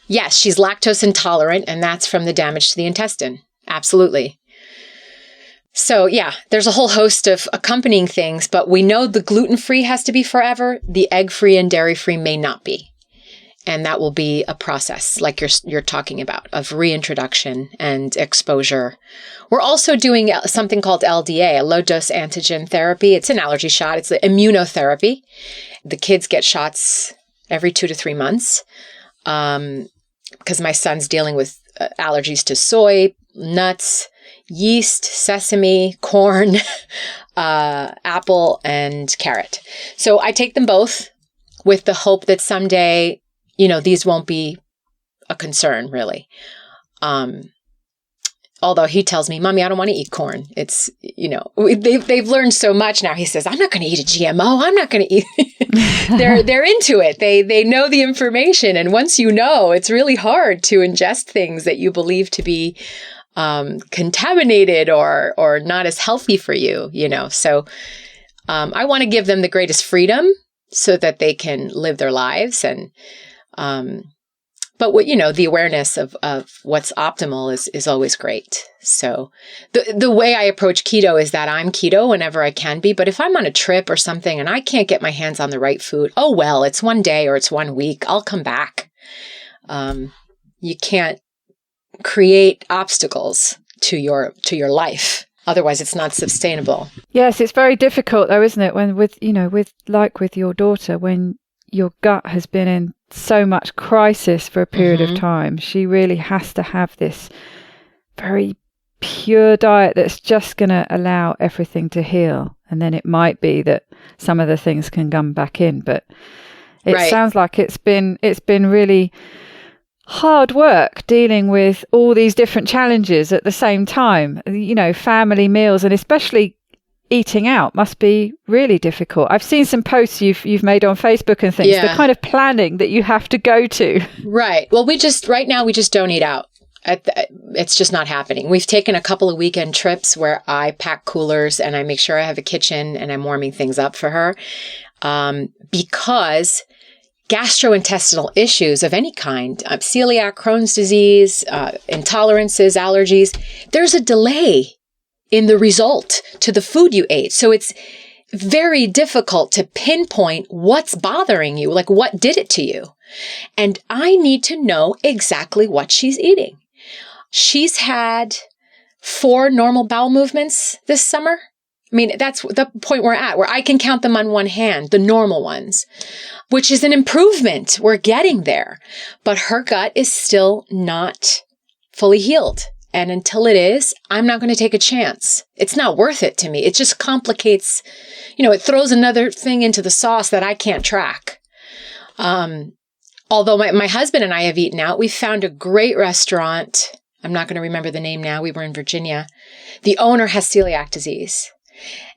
Yes, she's lactose intolerant, and that's from the damage to the intestine. Absolutely. So, yeah, there's a whole host of accompanying things, but we know the gluten-free has to be forever. The egg-free and dairy-free may not be. And that will be a process, like you're talking about, of reintroduction and exposure. We're also doing something called LDA, a low-dose antigen therapy. It's an allergy shot. It's the immunotherapy. The kids get shots every 2 to 3 months. Because my son's dealing with allergies to soy, nuts, yeast, sesame, corn, apple, and carrot. So I take them both with the hope that someday, these won't be a concern, really. Although he tells me, Mommy, I don't want to eat corn. It's, they've learned so much now. He says, I'm not going to eat a GMO. I'm not going to eat. They're into it. They know the information. And once it's really hard to ingest things that you believe to be contaminated or not as healthy for you, So I want to give them the greatest freedom so that they can live their lives. And But what, the awareness of what's optimal is always great. So the way I approach keto is that I'm keto whenever I can be. But if I'm on a trip or something and I can't get my hands on the right food, oh, well, it's one day or it's 1 week. I'll come back. You can't create obstacles to your life. Otherwise, it's not sustainable. Yes, it's very difficult, though, isn't it? When with your daughter, when your gut has been in so much crisis for a period of time, she really has to have this very pure diet that's just going to allow everything to heal. And then it might be that some of the things can come back in. But it sounds like it's been really hard work dealing with all these different challenges at the same time. Family meals and especially eating out must be really difficult. I've seen some posts you've made on Facebook and things, the kind of planning that you have to go to. Right. Well, right now we just don't eat out. It's just not happening. We've taken a couple of weekend trips where I pack coolers and I make sure I have a kitchen and I'm warming things up for her. Because gastrointestinal issues of any kind, celiac, Crohn's disease, intolerances, allergies, there's a delay in the result to the food you ate. So it's very difficult to pinpoint what's bothering you, like what did it to you. And I need to know exactly what she's eating. She's had 4 normal bowel movements this summer. I mean, that's the point we're at, where I can count them on one hand, the normal ones, which is an improvement. We're getting there. But her gut is still not fully healed. And until it is, I'm not going to take a chance. It's not worth it to me. It just complicates, it throws another thing into the sauce that I can't track. Although my husband and I have eaten out, we found a great restaurant. I'm not going to remember the name now. We were in Virginia. The owner has celiac disease.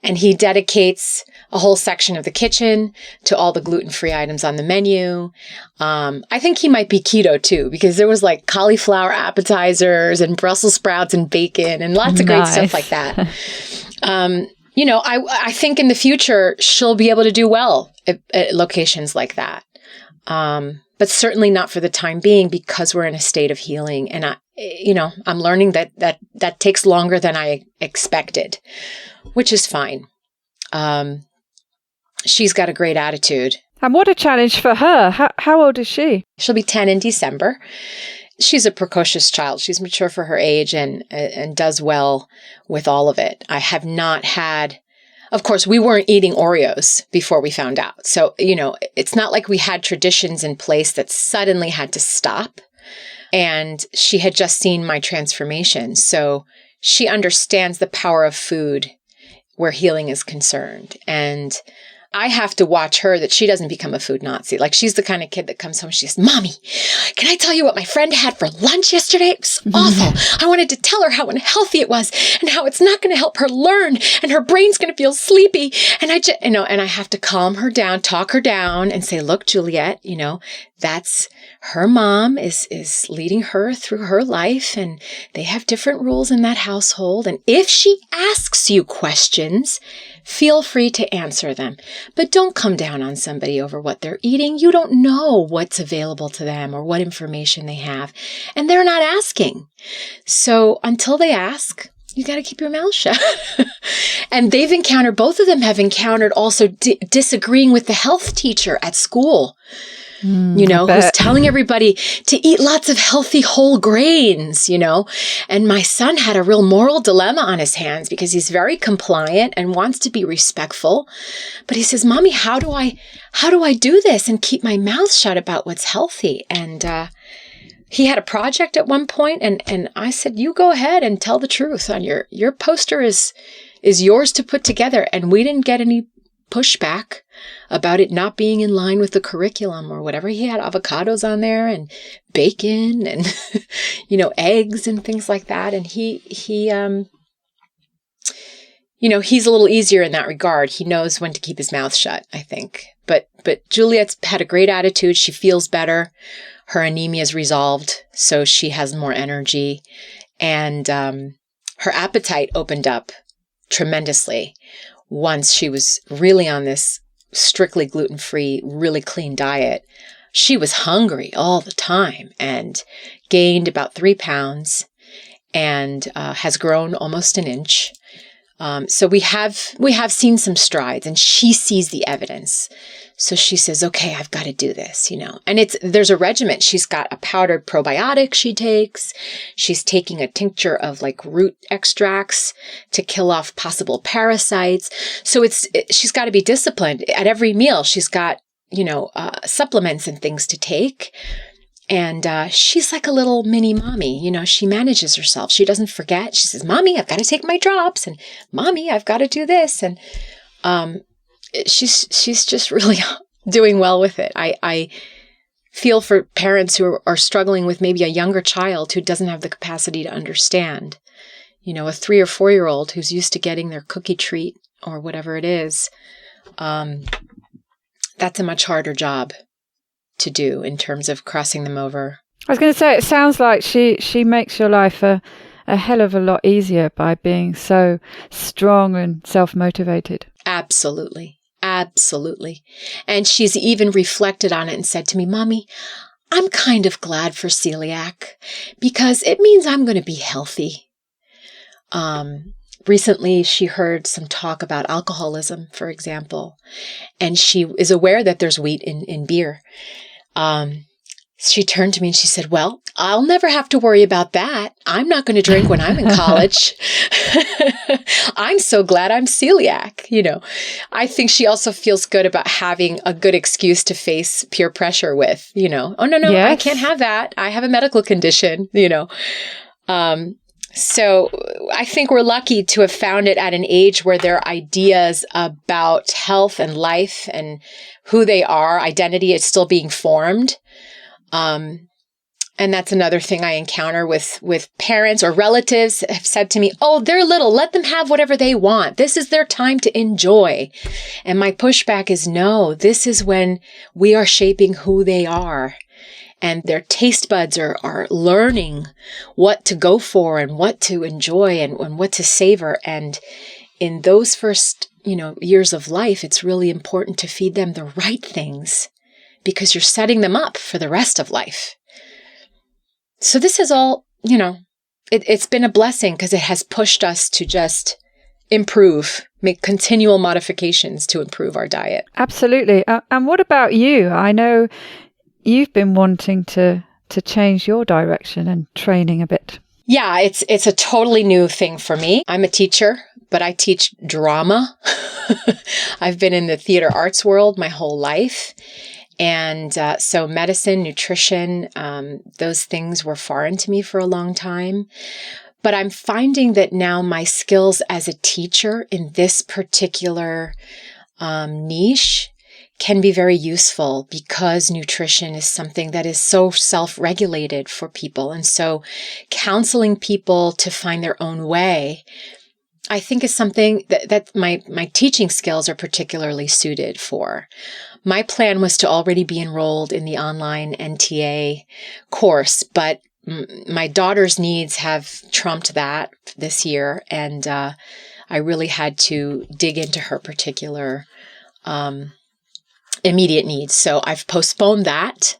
And he dedicates a whole section of the kitchen to all the gluten-free items on the menu. I think he might be keto too, because there was like cauliflower appetizers and Brussels sprouts and bacon and lots of great stuff like that. I think in the future she'll be able to do well at locations like that. But certainly not for the time being, because we're in a state of healing. And I'm learning that takes longer than I expected, which is fine. She's got a great attitude. And what a challenge for her. How old is she? She'll be 10 in December. She's a precocious child. She's mature for her age and does well with all of it. I have not had, of course, we weren't eating Oreos before we found out. So, it's not like we had traditions in place that suddenly had to stop. And she had just seen my transformation. So she understands the power of food where healing is concerned. And I have to watch her that she doesn't become a food Nazi. Like, she's the kind of kid that comes home and she says, "Mommy, can I tell you what my friend had for lunch yesterday? It was awful. I wanted to tell her how unhealthy it was and how it's not going to help her learn and her brain's going to feel sleepy." And and I have to calm her down, talk her down and say, "Look, Juliet, that's her mom is leading her through her life and they have different rules in that household. And if she asks you questions, feel free to answer them. But don't come down on somebody over what they're eating. You don't know what's available to them or what information they have. And they're not asking. So until they ask, you got to keep your mouth shut." And both of them have encountered also disagreeing with the health teacher at school. Who's telling everybody to eat lots of healthy whole grains, and my son had a real moral dilemma on his hands because he's very compliant and wants to be respectful. But he says, "Mommy, how do I do this and keep my mouth shut about what's healthy?" And, he had a project at one point and I said, "You go ahead and tell the truth on your poster is yours to put together." And we didn't get any pushback about it not being in line with the curriculum or whatever. He had avocados on there and bacon and, eggs and things like that. And he's a little easier in that regard. He knows when to keep his mouth shut, I think. But Juliet's had a great attitude. She feels better. Her anemia is resolved, so she has more energy. And her appetite opened up tremendously once she was really on this strictly gluten-free, really clean diet. she was hungry all the time and gained about 3 pounds and has grown almost an inch. So we have seen some strides, and she sees the evidence. So she says, okay, I've got to do this, and there's a regimen. She's got a powdered probiotic she takes. She's taking a tincture of like root extracts to kill off possible parasites. So she's got to be disciplined at every meal. She's got, supplements and things to take. And she's like a little mini mommy. She manages herself. She doesn't forget. She says, Mommy, I've got to take my drops. And Mommy, I've got to do this. And she's just really doing well with it. I feel for parents who are struggling with maybe a younger child who doesn't have the capacity to understand. A 3 or 4-year-old who's used to getting their cookie treat or whatever it is. That's a much harder job to do in terms of crossing them over. I was going to say, it sounds like she makes your life a hell of a lot easier by being so strong and self-motivated. Absolutely. Absolutely. And she's even reflected on it and said to me, Mommy, I'm kind of glad for celiac because it means I'm going to be healthy. Recently, she heard some talk about alcoholism, for example, and she is aware that there's wheat in beer. She turned to me and she said, well, I'll never have to worry about that. I'm not going to drink when I'm in college. I'm so glad I'm celiac. I think she also feels good about having a good excuse to face peer pressure with, oh, no, yes. I can't have that. I have a medical condition, So I think we're lucky to have found it at an age where their ideas about health and life and who they are, identity, is still being formed. And that's another thing I encounter with parents or relatives have said to me, oh, they're little, let them have whatever they want. This is their time to enjoy. And my pushback is no, this is when we are shaping who they are. And their taste buds are learning what to go for and what to enjoy and what to savor. And in those first, years of life, it's really important to feed them the right things because you're setting them up for the rest of life. So this is all, it's been a blessing because it has pushed us to just improve, make continual modifications to improve our diet. Absolutely. And what about you? I know you've been wanting to change your direction and training a bit. Yeah, it's a totally new thing for me. I'm a teacher, but I teach drama. I've been in the theater arts world my whole life. And so medicine, nutrition, those things were foreign to me for a long time. But I'm finding that now my skills as a teacher in this particular niche can be very useful because nutrition is something that is so self-regulated for people. And so counseling people to find their own way, I think is something that my teaching skills are particularly suited for. My plan was to already be enrolled in the online NTA course, but my daughter's needs have trumped that this year. And I really had to dig into her particular immediate needs. So I've postponed that,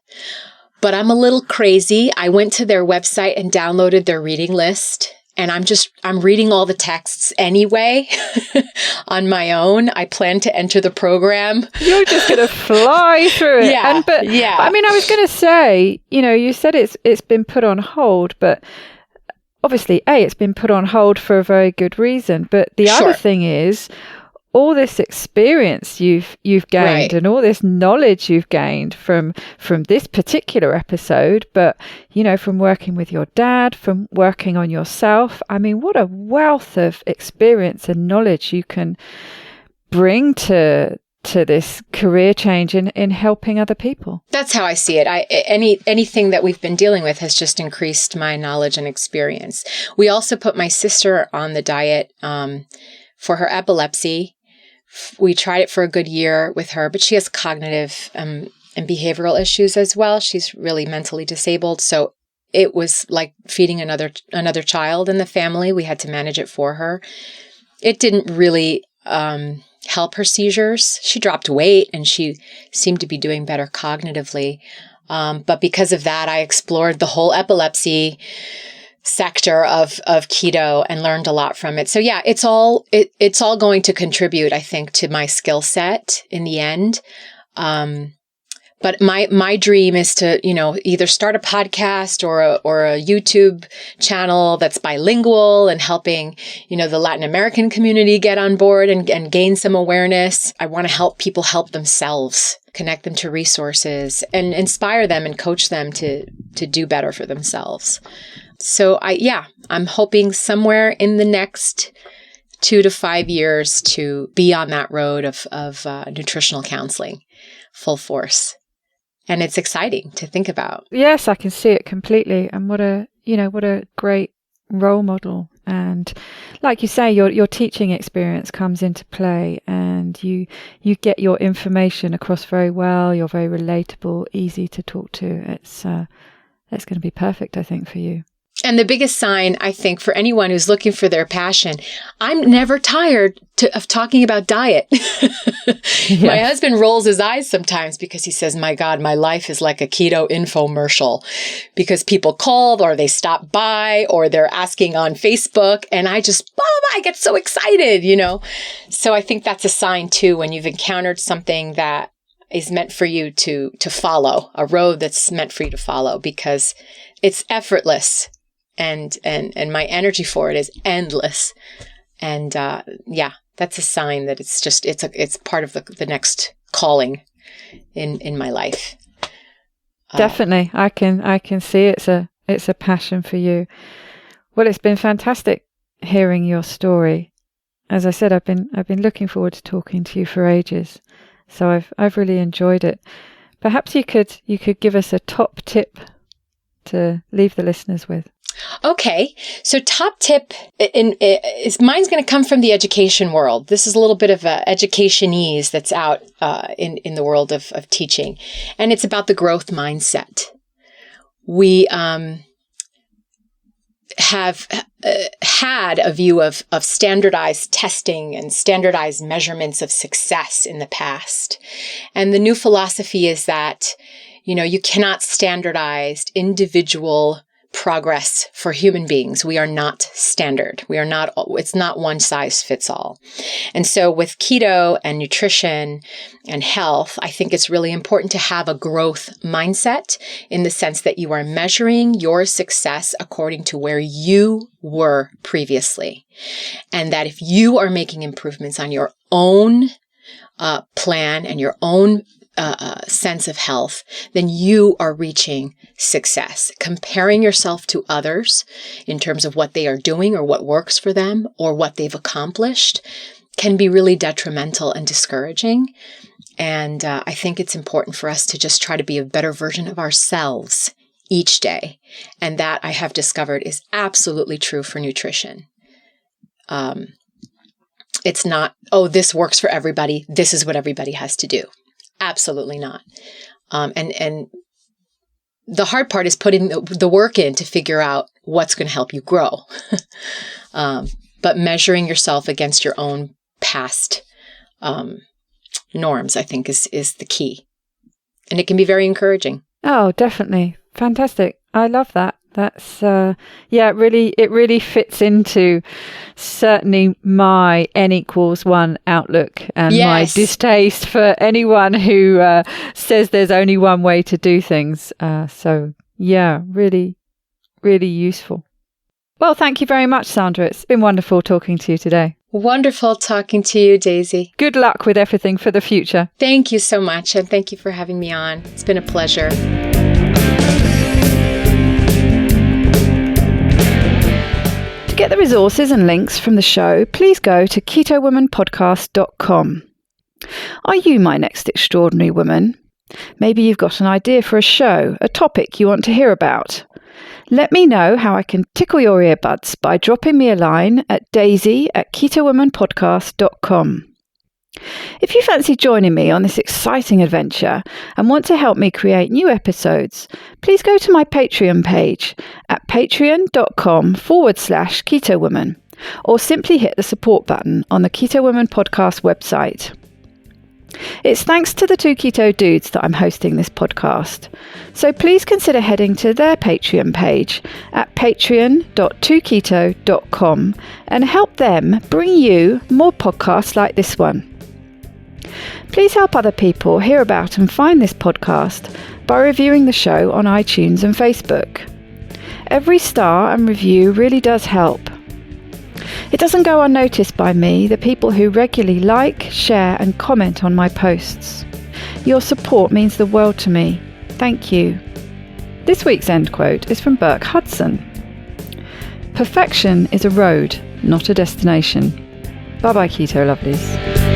but I'm a little crazy. I went to their website and downloaded their reading list, and I'm reading all the texts anyway on my own. I plan to enter the program. You're just going to fly through it. Yeah. But I mean, I was going to say, you said it's been put on hold, but obviously, it's been put on hold for a very good reason. But the other thing is, all this experience you've gained, right, and all this knowledge you've gained from this particular episode, but from working with your dad, from working on yourself. I mean, what a wealth of experience and knowledge you can bring to this career change in helping other people. That's how I see it. Anything that we've been dealing with has just increased my knowledge and experience. We also put my sister on the diet for her epilepsy. We tried it for a good year with her, but she has cognitive and behavioral issues as well. She's really mentally disabled. So it was like feeding another child in the family. We had to manage it for her. It didn't really help her seizures. She dropped weight and she seemed to be doing better cognitively. But because of that, I explored the whole epilepsy sector of keto and learned a lot from it. So yeah, it's all going to contribute, I think, to my skill set in the end. But my dream is to, either start a podcast or a YouTube channel that's bilingual and helping, the Latin American community get on board and gain some awareness. I want to help people help themselves, connect them to resources and inspire them and coach them to do better for themselves. So I'm hoping somewhere in the next 2 to 5 years to be on that road of nutritional counseling, full force. And it's exciting to think about. Yes, I can see it completely. And what a great role model. And like you say, your teaching experience comes into play and you get your information across very well. You're very relatable, easy to talk to. It's going to be perfect, I think, for you. And the biggest sign, I think, for anyone who's looking for their passion, I'm never tired of talking about diet. Yes. My husband rolls his eyes sometimes because he says, my God, my life is like a keto infomercial, because people call or they stop by or they're asking on Facebook. And I get so excited, So I think that's a sign too, when you've encountered something that is meant for you to follow, a road that's meant for you to follow, because it's effortless. And my energy for it is endless. And that's a sign that it's part of the next calling in my life. Definitely. I can see it's a passion for you. Well, it's been fantastic hearing your story. As I said, I've been looking forward to talking to you for ages. So I've really enjoyed it. Perhaps you could give us a top tip to leave the listeners with. Okay. So top tip mine's going to come from the education world. This is a little bit of educationese that's out in the world of teaching. And it's about the growth mindset. We have had a view of standardized testing and standardized measurements of success in the past. And the new philosophy is that, you cannot standardize individual progress for human beings. We are not standard. It's not one size fits all. And so with keto and nutrition and health, I think it's really important to have a growth mindset in the sense that you are measuring your success according to where you were previously. And that if you are making improvements on your own plan and your own sense of health, then you are reaching success. Comparing yourself to others in terms of what they are doing or what works for them or what they've accomplished can be really detrimental and discouraging. And I think it's important for us to just try to be a better version of ourselves each day. And that I have discovered is absolutely true for nutrition. It's not, this works for everybody. This is what everybody has to do. Absolutely not. And the hard part is putting the work in to figure out what's going to help you grow. But measuring yourself against your own past norms, I think, is the key. And it can be very encouraging. Oh, definitely. Fantastic. I love that. That's, it really fits into certainly my N=1 outlook and my distaste for anyone who says there's only one way to do things. Really, really useful. Well, thank you very much, Sandra. It's been wonderful talking to you today. Wonderful talking to you, Daisy. Good luck with everything for the future. Thank you so much. And thank you for having me on. It's been a pleasure. To get the resources and links from the show, please go to ketowomanpodcast.com. Are you my next extraordinary woman? Maybe you've got an idea for a show, a topic you want to hear about. Let me know how I can tickle your earbuds by dropping me a line at daisy@ketowomanpodcast.com. If you fancy joining me on this exciting adventure and want to help me create new episodes, please go to my Patreon page at patreon.com/ketowoman or simply hit the support button on the Keto Women podcast website. It's thanks to the two keto dudes that I'm hosting this podcast, so please consider heading to their Patreon page at patreon.2keto.com and help them bring you more podcasts like this one. Please help other people hear about and find this podcast by reviewing the show on iTunes and Facebook. Every star and review really does help. It doesn't go unnoticed by me, the people who regularly like, share and comment on my posts. Your support means the world to me. Thank you. This week's end quote is from Burke Hudson. Perfection is a road, not a destination. Bye bye, Keto Lovelies.